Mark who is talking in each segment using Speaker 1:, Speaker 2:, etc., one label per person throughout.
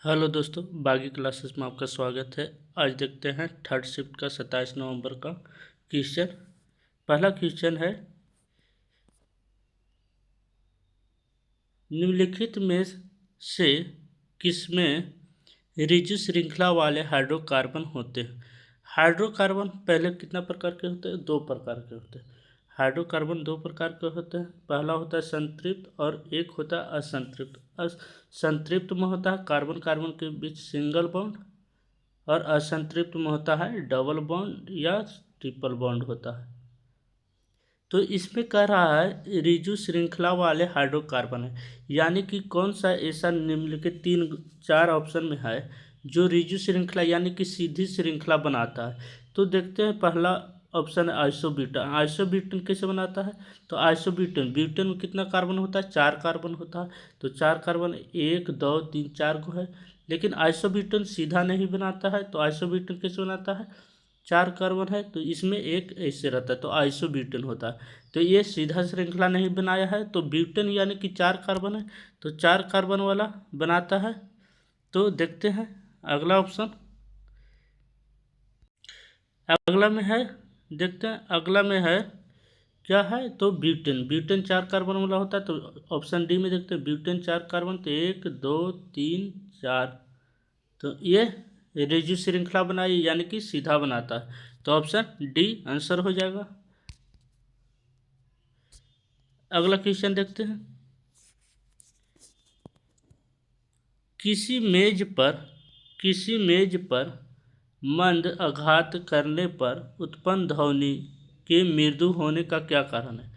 Speaker 1: Hello दोस्तों, बागी classes में आपका स्वागत है। आज देखते हैं थर्ड शिफ्ट का 27 नवंबर का क्वेश्चन। पहला क्वेश्चन है, निम्नलिखित में से किसमें रिज्यू श्रृंखला वाले हाइड्रोकार्बन होते हैं। हाइड्रोकार्बन पहले कितना प्रकार के होते हैं? दो प्रकार के होते हैं। हाइड्रोकार्बन दो प्रकार के होते हैं। पहला होता है संतृप्त और एक होता है असंतृप्त। संतृप्त में होता है कार्बन कार्बन के बीच सिंगल बॉन्ड और असंतृप्त में होता है डबल बॉन्ड या ट्रिपल बॉन्ड होता है। तो इसमें कह रहा है रिज्यू श्रृंखला वाले हाइड्रोकार्बन है, यानी कि कौन सा ऐसा निम्नलिखित तीन चार ऑप्शन में है जो रिज्यू श्रृंखला यानी कि सीधी श्रृंखला बनाता है। तो देखते हैं, पहला ऑप्शन है आइसोब्यूटेन। आइसोब्यूटेन कैसे बनाता है? तो आइसोब्यूटेन, ब्यूटेन में कितना कार्बन होता है? 4 कार्बन होता है। तो 4 कार्बन 1 2 3 4 को है, लेकिन आइसोब्यूटेन सीधा नहीं बनाता है। तो आइसोब्यूटेन कैसे बनाता है? 4 कार्बन है तो इसमें एक ऐसे रहता है, तो आइसोब्यूटेन होता है। तो ये सीधा श्रृंखला नहीं बनाया है। तो ब्यूटेन यानी कि 4 कार्बन है, तो 4 कार्बन वाला बनाता है। तो देखते हैं अगला ऑप्शन। अगला में है, देखते हैं अगला में है क्या है। तो ब्यूटेन, ब्यूटेन 4 कार्बन वाला होता है। तो ऑप्शन डी में देखते हैं, ब्यूटेन 4 कार्बन, तो 1 2 3 4। तो ये रिज्यू श्रृंखला बनाई यानी कि सीधा बनाता है। तो ऑप्शन डी आंसर हो जाएगा। अगला क्वेश्चन देखते हैं, किसी मेज पर मंद आघात करने पर उत्पन्न ध्वनि के मृदु होने का क्या कारण है।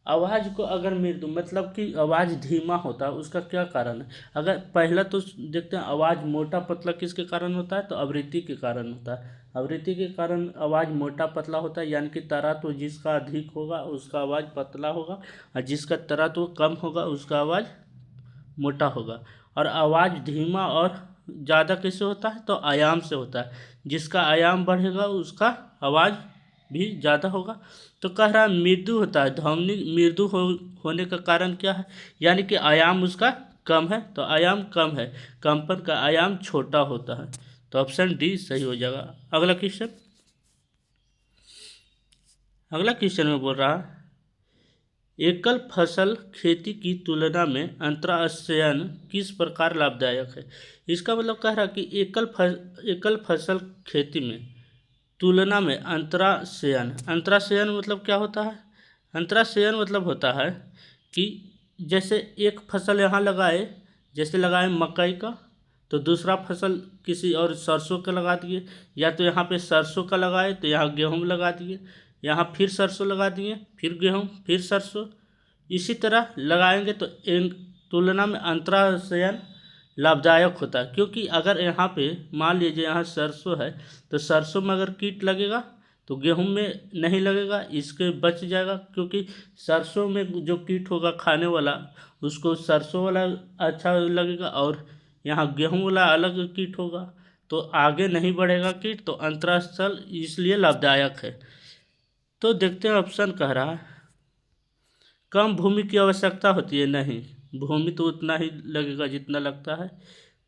Speaker 1: आवाज़ को अगर मृदु मतलब कि आवाज़ धीमा होता है, उसका क्या कारण है? अगर पहला तो देखते हैं, आवाज़ मोटा पतला किसके कारण होता है? तो आवृत्ति के कारण होता है। आवृत्ति के कारण आवाज़ मोटा पतला होता है, यानी कि तरत्व जिसका अधिक होगा उसका आवाज़ पतला होगा और जिसका तरत्व कम होगा उसका आवाज़ मोटा होगा। और आवाज़ धीमा और ज़्यादा कैसे होता है? तो आयाम से होता है। जिसका आयाम बढ़ेगा उसका आवाज़ भी ज़्यादा होगा। तो कह रहा है मृदु होता है, ध्वनि मृदु होने का कारण क्या है? यानी कि आयाम उसका कम है। तो आयाम कम है, कंपन का आयाम छोटा होता है। तो ऑप्शन डी सही हो जाएगा। अगला क्वेश्चन में बोल रहा है, एकल फसल खेती की तुलना में अंतराशयन किस प्रकार लाभदायक है। इसका मतलब कह रहा है कि एकल फसल खेती में तुलना में अंतराशयन मतलब क्या होता है? अंतराशयन मतलब होता है कि जैसे एक फसल यहाँ लगाए, जैसे लगाए मकई का, तो दूसरा फसल किसी और सरसों का लगा दिए, या तो यहाँ पे सरसों का लगाए तो यहाँ गेहूँ लगा दिए, यहाँ फिर सरसों लगा दिए, फिर गेहूँ, फिर सरसों, इसी तरह लगाएंगे। तो इन तुलना में अंतराशयन लाभदायक होता है, क्योंकि अगर यहाँ पे मान लीजिए यहाँ सरसों है, तो सरसों में अगर कीट लगेगा तो गेहूं में नहीं लगेगा, इसके बच जाएगा। क्योंकि सरसों में जो कीट होगा खाने वाला, उसको सरसों वाला अच्छा लगेगा और यहाँ गेहूं वाला अलग कीट होगा, तो आगे नहीं बढ़ेगा कीट। तो अंतराशयल इसलिए लाभदायक है। तो देखते हैं, ऑप्शन कह रहा है कम भूमि की आवश्यकता होती है। नहीं, भूमि तो उतना ही लगेगा जितना लगता है।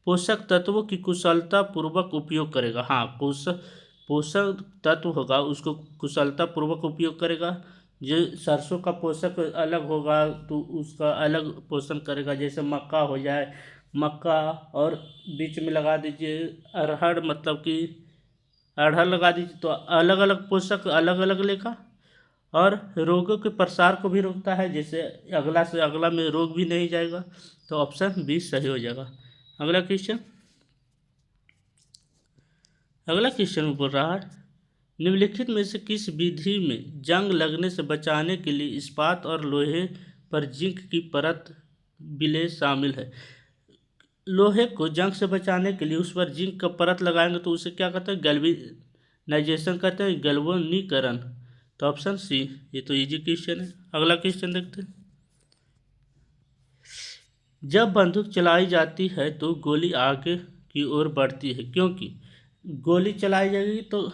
Speaker 1: पोषक तत्वों की कुशलता पूर्वक उपयोग करेगा। हाँ, पोषक तत्व होगा उसको कुशलता पूर्वक उपयोग करेगा। जो सरसों का पोषक अलग होगा तो उसका अलग पोषण करेगा। जैसे मक्का हो जाए, मक्का और बीच में लगा दीजिए अरहर, मतलब कि अरहर लगा दीजिए, तो अलग अलग पोषक अलग अलग लेगा। और रोगों के प्रसार को भी रोकता है, जैसे अगला से अगला में रोग भी नहीं जाएगा। तो ऑप्शन बी सही हो जाएगा। अगला क्वेश्चन में बोल रहा है, निम्नलिखित में से किस विधि में जंग लगने से बचाने के लिए इस्पात और लोहे पर जिंक की परत विलेय शामिल है। लोहे को जंग से बचाने के लिए उस पर जिंक का परत लगाएंगे तो उसे क्या कहते हैं? गैल्वेनाइजेशन कहते हैं, गैल्वेनीकरण। तो ऑप्शन सी, ये तो इजी क्वेश्चन है। अगला क्वेश्चन देखते हैं, जब बंदूक चलाई जाती है तो गोली आगे की ओर बढ़ती है, क्योंकि गोली चलाई जाएगी तो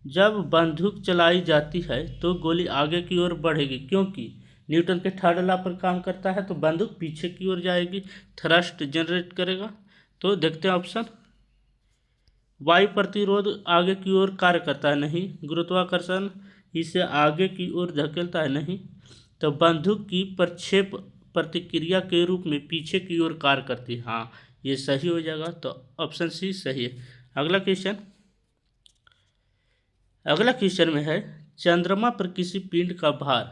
Speaker 1: जब बंदूक चलाई जाती है तो गोली आगे की ओर बढ़ेगी, क्योंकि न्यूटन के थर्ड लॉ पर काम करता है। तो बंदूक पीछे की ओर जाएगी, थ्रस्ट जनरेट करेगा। तो देखते हैं ऑप्शन। वायु प्रतिरोध आगे की ओर कार्य करता है, नहीं। गुरुत्वाकर्षण इसे आगे की ओर धकेलता है, नहीं। तो बंदूक की प्रक्षेप प्रतिक्रिया के रूप में पीछे की ओर कार्य करती है, हाँ, ये सही हो जाएगा। तो ऑप्शन सी सही है। अगला क्वेश्चन। अगला क्वेश्चन में है, चंद्रमा पर किसी पिंड का भार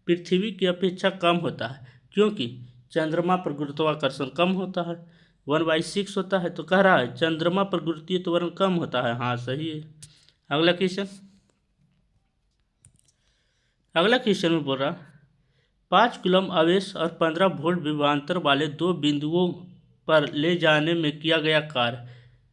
Speaker 1: पृथ्वी की अपेक्षा कम होता है, क्योंकि चंद्रमा पर गुरुत्वाकर्षण कम होता है, 1/6 होता है। तो कह रहा है चंद्रमा पर गुरुत्वीय त्वरण कम होता है, हाँ सही है। अगला क्वेश्चन। अगला क्वेश्चन में बोल रहा, 5 कूलम्ब आवेश और 15 वोल्ट विभवांतर वाले दो बिंदुओं पर ले जाने में किया गया कार्य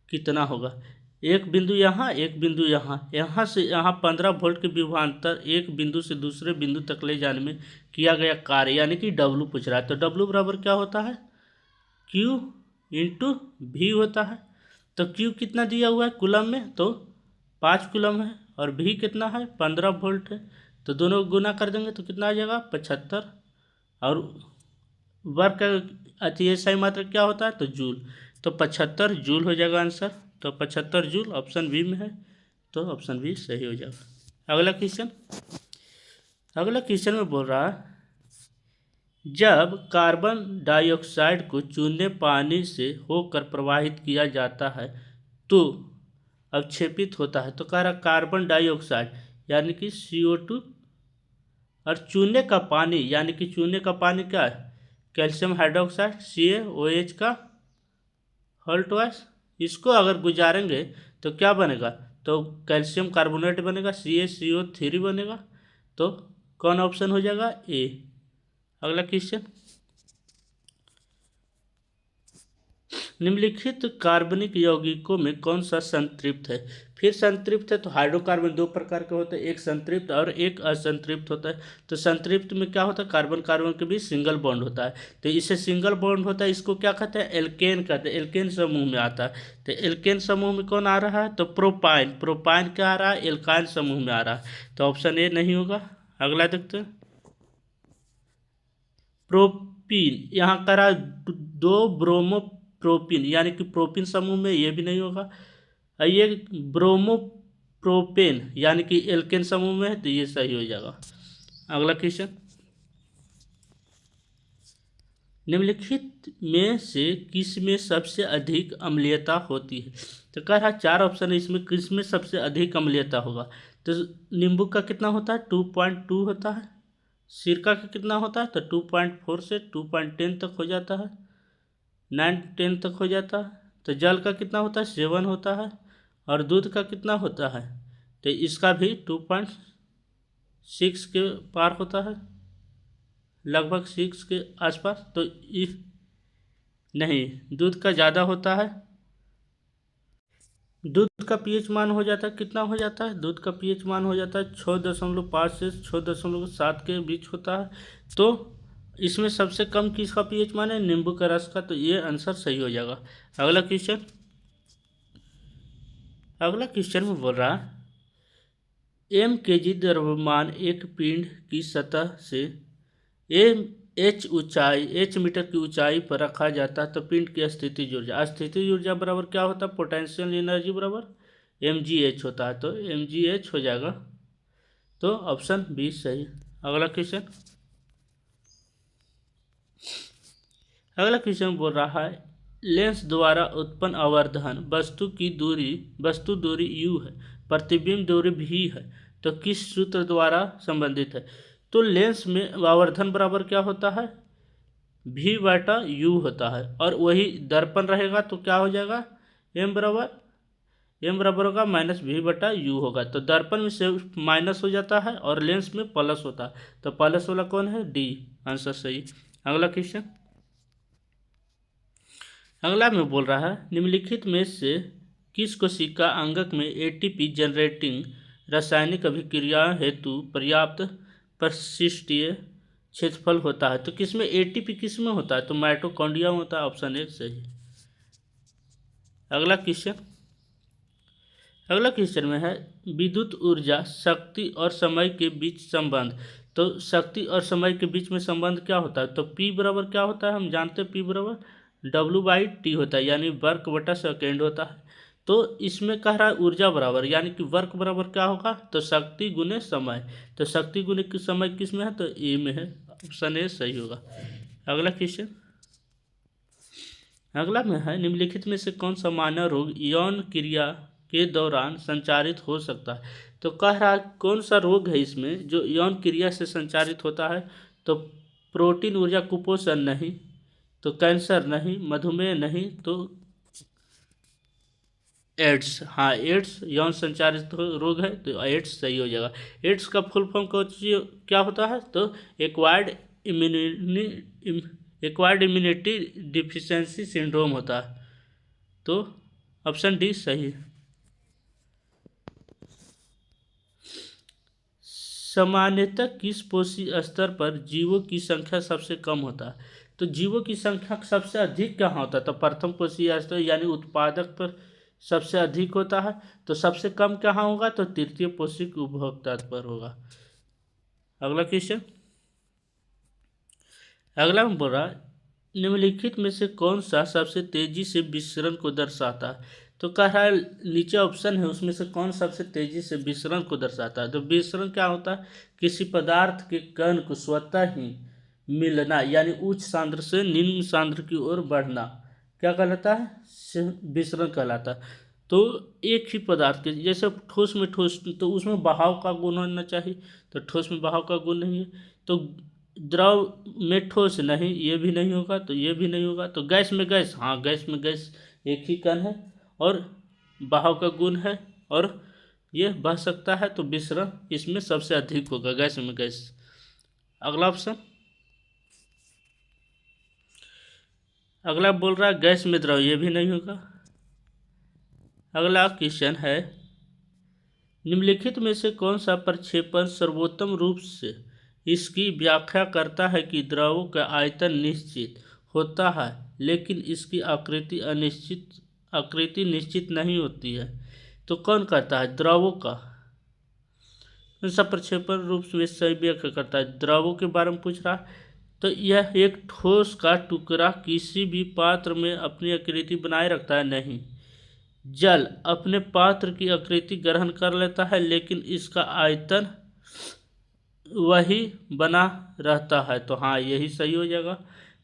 Speaker 1: कितना होगा। एक बिंदु यहाँ, एक बिंदु यहाँ, यहाँ से यहाँ 15 वोल्ट के विभवांतर एक बिंदु से दूसरे बिंदु तक ले जाने में किया गया कार्य, यानी कि डब्लू पूछ रहा है। तो डब्लू बराबर क्या होता है, क्यू इंटू भी होता है। तो क्यू कितना दिया हुआ है कूलम में, तो 5 कूलम है, और भी कितना है 15 वोल्ट है। तो दोनों को गुना कर देंगे तो कितना आ जाएगा 75। और वर्क अति ऐसा ही मात्रा क्या होता है, तो जूल। तो 75 जूल हो जाएगा आंसर। तो 75 जूल ऑप्शन बी में है, तो ऑप्शन बी सही हो जाएगा। अगला क्वेश्चन। अगला क्वेश्चन में बोल रहा है, जब कार्बन डाइऑक्साइड को चूने पानी से होकर प्रवाहित किया जाता है तो अवक्षेपित होता है। तो कह रहा कार्बन डाइऑक्साइड यानी कि CO2 और चूने का पानी यानी कि चूने का पानी क्या है, कैल्शियम हाइड्रोक्साइड CaOH का हॉल्टवाश। इसको अगर गुजारेंगे तो क्या बनेगा, तो कैल्शियम कार्बोनेट बनेगा, CaCO3 बनेगा। तो कौन ऑप्शन हो जाएगा, ए। अगला क्वेश्चन। निम्नलिखित कार्बनिक यौगिकों में कौन सा संतृप्त है। फिर संतृप्त है तो हाइड्रोकार्बन दो प्रकार के होते हैं, एक संतृप्त और एक असंतृप्त होता है। तो संतृप्त में क्या होता है, कार्बन कार्बन के बीच सिंगल बॉन्ड होता है। तो इससे सिंगल बॉन्ड होता है, इसको क्या कहते हैं, एल्केन कहते हैं, एल्केन समूह में आता है। तो एल्केन समूह में कौन आ रहा है, तो प्रोपाइन। प्रोपाइन क्या आ रहा है, एल्काइन समूह में आ रहा है। तो ऑप्शन ए नहीं होगा। अगला देखते हैं। प्रोपीन यहाँ करा दो ब्रोमो प्रोपीन यानी कि प्रोपीन समूह में, ये भी नहीं होगा। और ये ब्रोमो प्रोपेन यानी कि एल्केन समूह में है, तो ये सही हो जाएगा। अगला क्वेश्चन। निम्नलिखित में से किस में सबसे अधिक अम्लीयता होती है। तो कह रहा 4 ऑप्शन है, इसमें किस में सबसे अधिक अम्लीयता होगा। तो नींबू का कितना होता है, 2.2 होता है। सिरका का कितना होता है, तो 2.4 से 2.10 तक हो जाता है, 9-10 तक हो जाता है। तो जल का कितना होता है, 7 होता है। और दूध का कितना होता है, तो इसका भी 2.6 के पार होता है, लगभग 6 के आसपास। तो इफ नहीं, दूध का ज़्यादा होता है। दूध का पीएच मान हो जाता है, कितना हो जाता है, दूध का पीएच मान हो जाता है 6.5 से 6.7 के बीच होता है। तो इसमें सबसे कम किसका पीएच मान है, नींबू का रस का। तो ये आंसर सही हो जाएगा। अगला क्वेश्चन। अगला क्वेश्चन में बोल रहा है, mkg द्रव्यमान एक पिंड की सतह से h मीटर की ऊंचाई पर रखा जाता है तो पिंड की स्थितिज ऊर्जा, स्थितिज ऊर्जा बराबर क्या होता है, पोटेंशियल एनर्जी बराबर mgh होता है। तो mgh हो जाएगा। तो ऑप्शन बी सही। अगला क्वेश्चन। अगला क्वेश्चन बोल रहा है, लेंस द्वारा उत्पन्न आवर्धन वस्तु दूरी u है, प्रतिबिंब दूरी v है, तो किस सूत्र द्वारा संबंधित है। तो लेंस में आवर्धन बराबर क्या होता है, v/u होता है। और वही दर्पण रहेगा तो क्या हो जाएगा, m बराबर होगा -v/u होगा। तो दर्पण में से माइनस हो जाता है और लेंस में प्लस होता है। तो प्लस वाला कौन है, डी, आंसर सही। अगला क्वेश्चन। अगला में बोल रहा है, निम्नलिखित में से किस कोशिका अंगक में ATP जनरेटिंग रासायनिक अभिक्रिया हेतु पर्याप्त परिशिष्टीय क्षेत्रफल होता है। तो किसमें ATP किसमें होता है, तो माइटोकॉन्ड्रिया में होता है, ऑप्शन ए सही। अगला क्वेश्चन। अगला क्वेश्चन में है, विद्युत ऊर्जा शक्ति और समय के बीच संबंध। तो शक्ति और समय के बीच में संबंध क्या होता है, तो P बराबर क्या होता है, हम जानते हैं P बराबर W/T होता है, यानी वर्क बटा सेकेंड होता है। तो इसमें कह रहा है ऊर्जा बराबर, यानी कि वर्क बराबर क्या होगा, तो शक्ति गुने समय। तो शक्ति गुने समय किस में है, तो ए में है। ऑप्शन ए सही होगा। अगला क्वेश्चन, अगला में है निम्नलिखित में से कौन सा मानव रोग यौन क्रिया के दौरान संचारित हो सकता है। तो कह रहा है कौन सा रोग है इसमें जो यौन क्रिया से संचारित होता है। तो प्रोटीन ऊर्जा कुपोषण नहीं, तो कैंसर नहीं, मधुमेह नहीं, तो एड्स। हाँ, एड्स यौन संचारित रोग है, तो एड्स सही हो जाएगा। एड्स का फुल फॉर्म क्या होता है, तो एक्वायर्ड इम्यूनिटी डिफिशियंसी सिंड्रोम होता है। तो ऑप्शन डी सही। सामान्यतः किस पोषी स्तर पर जीवों की संख्या सबसे कम होता है। तो जीवों की संख्या सबसे अधिक कहाँ होता है, तो प्रथम पोषी स्तर यानी उत्पादक पर सबसे अधिक होता है। तो सबसे कम कहाँ होगा, तो तृतीय पोषी उपभोक्ता पर होगा। अगला क्वेश्चन, अगला में बोल रहा है निम्नलिखित में से कौन सा सबसे तेजी से विसरण को दर्शाता है। तो कह रहा है नीचे ऑप्शन है उसमें से कौन सबसे तेजी से विसरण को दर्शाता है। तो विसरण क्या होता है, किसी पदार्थ के कण को स्वतः ही मिलना, यानी उच्च सांद्र से निम्न सांद्र की ओर बढ़ना, क्या कहलाता है, विसरण कहलाता है। तो एक ही पदार्थ के, जैसे ठोस में ठोस, तो उसमें बहाव का गुण होना चाहिए, तो ठोस में बहाव का गुण नहीं है। तो द्रव में ठोस नहीं, ये भी नहीं होगा, तो ये भी नहीं होगा। तो गैस में गैस, हाँ गैस में गैस एक ही कण है और बहाव का गुण है और ये बह सकता है, तो विसरण इसमें सबसे अधिक होगा, गैस में गैस। अगला ऑप्शन, अगला बोल रहा है गैस में द्रव, ये भी नहीं होगा। अगला क्वेश्चन है निम्नलिखित में से कौन सा प्रक्षेपण सर्वोत्तम रूप से इसकी व्याख्या करता है कि द्रवों का आयतन निश्चित होता है लेकिन इसकी आकृति निश्चित नहीं होती है। तो कौन करता है, द्रवों का कौन सा प्रक्षेपण रूप से सही व्याख्या करता है, द्रवों के बारे में पूछ रहा है। तो यह एक ठोस का टुकड़ा किसी भी पात्र में अपनी आकृति बनाए रखता है, नहीं। जल अपने पात्र की आकृति ग्रहण कर लेता है लेकिन इसका आयतन वही बना रहता है। तो हाँ, यही सही हो जाएगा,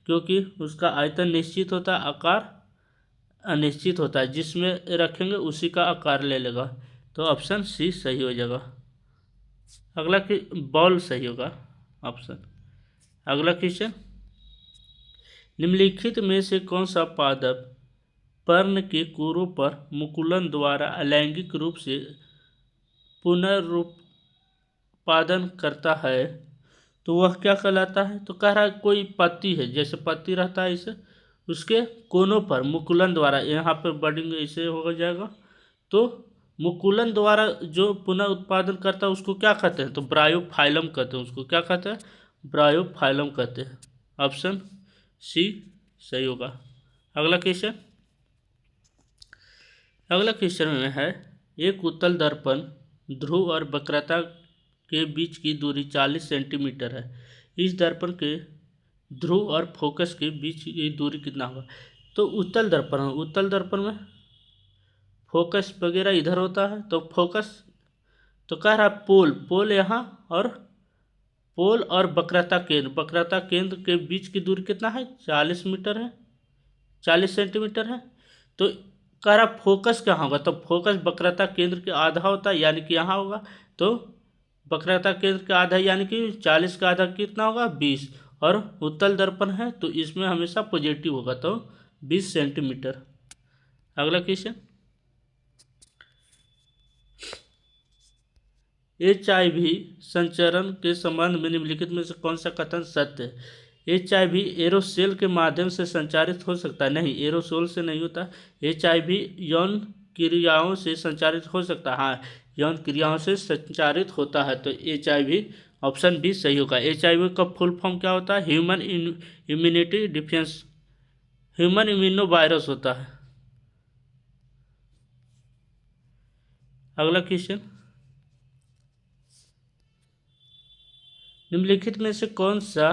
Speaker 1: क्योंकि उसका आयतन निश्चित होता है, आकार अनिश्चित होता है, जिसमें रखेंगे उसी का आकार ले लेगा। तो ऑप्शन सी सही हो जाएगा। अगला कि बॉल सही होगा ऑप्शन। अगला क्वेश्चन, निम्नलिखित में से कौन सा पादप पर्ण के कोरों पर मुकुलन द्वारा अलैंगिक रूप से पुनरुत्पादन करता है। तो वह क्या कहलाता है, तो कह रहा है कोई पत्ती है, जैसे पत्ती रहता है इसे, उसके कोनों पर मुकुलन द्वारा, यहाँ पर बडिंग ऐसे हो जाएगा, तो मुकुलन द्वारा जो पुनः उत्पादन करता है उसको क्या कहते हैं, तो ब्रायोफाइलम कहते हैं, उसको क्या कहते हैं, ब्रायोफाइलम कहते हैं। ऑप्शन सी सही होगा। अगला क्वेश्चन, अगला क्वेश्चन में है एक उत्तल दर्पण ध्रुव और वक्रता के बीच की दूरी 40 सेंटीमीटर है। इस दर्पण के ध्रुव और फोकस के बीच की दूरी कितना होगा। तो उत्तल दर्पण है, उत्तल दर्पण में फोकस वगैरह इधर होता है, तो फोकस, तो कह रहा पोल यहाँ और पोल और वक्रता केंद्र के बीच की दूरी कितना है, 40 मीटर है, 40 सेंटीमीटर है। तो कह रहा फोकस कहाँ होगा, तो फोकस वक्रता केंद्र के आधा होता है, यानी कि यहाँ होगा। तो वक्रता केंद्र का आधा यानी कि 40 का आधा कितना होगा, 20, और उत्तल दर्पण है तो इसमें हमेशा पॉजिटिव होगा, तो 20 सेंटीमीटर। अगला क्वेश्चन, HIV संचरण के संबंध में निम्नलिखित में से कौन सा कथन सत्य है। HIV एरोसोल के माध्यम से संचारित हो सकता है, नहीं, एरोसोल से नहीं होता। HIV यौन क्रियाओं से संचारित हो सकता है, हाँ यौन क्रियाओं से संचारित होता है। तो HIV ऑप्शन बी सही होगा। HIV का फुल फॉर्म क्या होता है, human immunity defence, human immuno virus होता है। अगला क्वेश्चन, निम्नलिखित में से कौन सा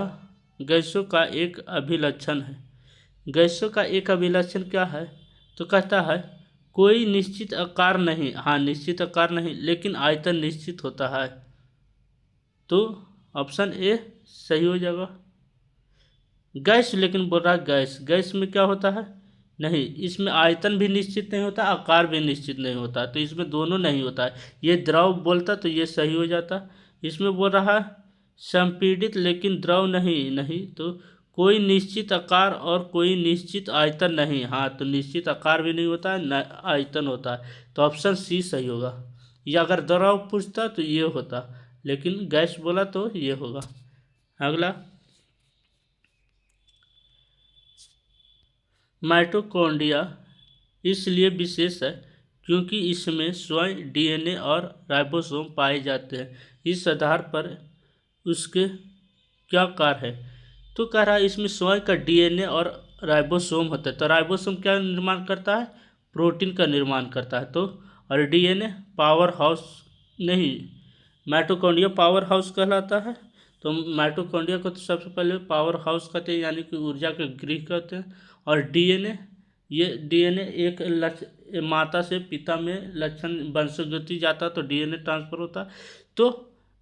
Speaker 1: गैसों का एक अभिलक्षण है। गैसों का एक अभिलक्षण क्या है? तो कहता है कोई निश्चित आकार नहीं, हाँ निश्चित आकार नहीं, लेकिन आयतन निश्चित होता है। तो ऑप्शन ए सही हो जाएगा। गैस, लेकिन बोल रहा है गैस, गैस में क्या होता है? नहीं, इसमें आयतन भी निश्चित नहीं होता, आकार भी निश्चित नहीं होता, तो इसमें दोनों नहीं होता है। ये द्रव बोलता तो ये सही हो जाता। इसमें बोल रहा है संपीड़ित लेकिन द्रव नहीं, नहीं तो कोई निश्चित आकार और कोई निश्चित आयतन नहीं, हाँ तो निश्चित आकार भी नहीं होता है न आयतन होता है, तो ऑप्शन सी सही होगा। या अगर द्रव पूछता तो ये होता, लेकिन गैस बोला तो ये होगा। अगला, माइटोकॉन्ड्रिया इसलिए विशेष है क्योंकि इसमें स्वयं डीएनए और राइबोसोम पाए जाते हैं। इस आधार पर उसके क्या कार्य है? तो कह रहा है इसमें स्वयं का डीएनए और राइबोसोम होता है। तो राइबोसोम क्या निर्माण करता है? प्रोटीन का निर्माण करता है। तो और डीएनए पावर हाउस, नहीं, माइटोकॉन्ड्रिया पावर हाउस कहलाता है। तो माइटोकॉन्ड्रिया को तो सबसे पहले पावर हाउस कहते हैं, यानी कि ऊर्जा के गृह कहते हैं। और डीएनए, ये डीएनए एक लक्ष्य माता से पिता में लक्षण वंशगति जाता है तो डीएनए ट्रांसफर होता है। तो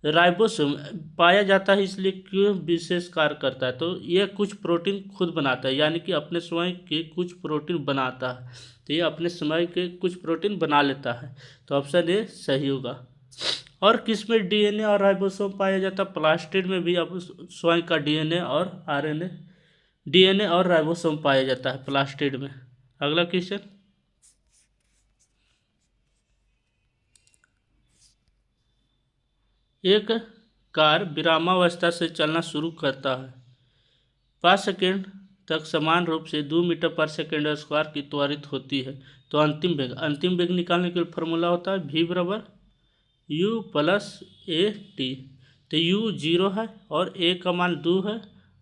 Speaker 1: राइबोसोम पाया जाता है इसलिए क्यों विशेष कार्य करता है? तो ये कुछ प्रोटीन खुद बनाता है, यानी कि अपने स्वयं के कुछ प्रोटीन बनाता है। तो ये अपने स्वयं के कुछ प्रोटीन बना लेता है, तो ऑप्शन ए सही होगा। और किस में डीएनए और राइबोसोम पाया जाता है? प्लास्टिड में भी अब स्वयं का डीएनए और आरएनए, डीएनए और राइबोसोम पाया जाता है प्लास्टिड में। अगला क्वेश्चन, एक कार विरामावस्था से चलना शुरू करता है, 5 सेकेंड तक समान रूप से 2 मीटर पर सेकेंड स्क्वायर की त्वरित होती है, तो अंतिम वेग निकालने के लिए फॉर्मूला होता है v बराबर u प्लस ए टी। तो u 0 है और a का मान 2 है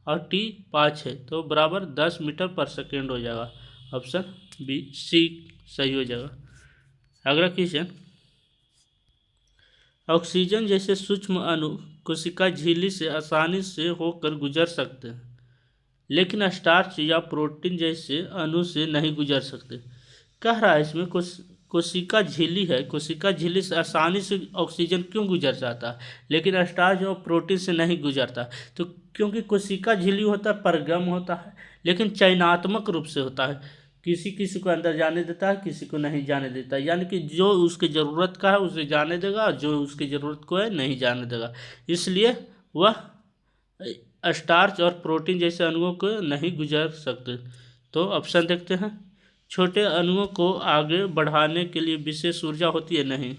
Speaker 1: और t 5 है, तो बराबर 10 मीटर पर सेकेंड हो जाएगा। ऑप्शन बी सी सही हो जाएगा। अगला क्वेश्चन, ऑक्सीजन जैसे सूक्ष्म अणु कोशिका झिल्ली से आसानी से होकर गुजर सकते हैं, लेकिन स्टार्च या प्रोटीन जैसे अणु से नहीं गुजर सकते। कह रहा है इसमें कोशिका झिल्ली है, कोशिका झिल्ली से आसानी से ऑक्सीजन क्यों गुजर जाता है, लेकिन स्टार्च और प्रोटीन से नहीं गुजरता? तो क्योंकि कोशिका झिल्ली होता है परगम होता है, लेकिन चयनात्मक रूप से होता है, किसी किसी को अंदर जाने देता है, किसी को नहीं जाने देता, यानी कि जो उसकी ज़रूरत का है उसे जाने देगा और जो उसकी ज़रूरत को है नहीं जाने देगा। इसलिए वह स्टार्च और प्रोटीन जैसे अणुओं को नहीं गुजर सकते। तो ऑप्शन देखते हैं, छोटे अणुओं को आगे बढ़ाने के लिए विशेष ऊर्जा होती है, नहीं।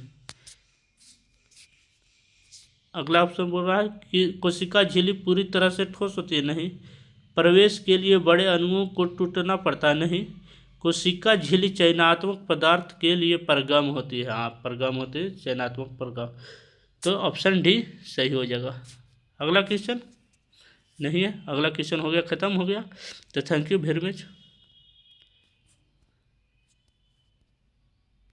Speaker 1: अगला ऑप्शन बोल रहा है कि कोशिका झिल्ली पूरी तरह से ठोस होती है, नहीं। प्रवेश के लिए बड़े अणुओं को टूटना पड़ता है, नहीं। कोशिका झिल्ली चयनात्मक पदार्थ के लिए परगम होती है, हाँ परगम होती है, चयनात्मक परगम। तो ऑप्शन डी सही हो जाएगा। अगला क्वेश्चन नहीं है, अगला क्वेश्चन हो गया, ख़त्म हो गया। तो थैंक यू वेरी मच।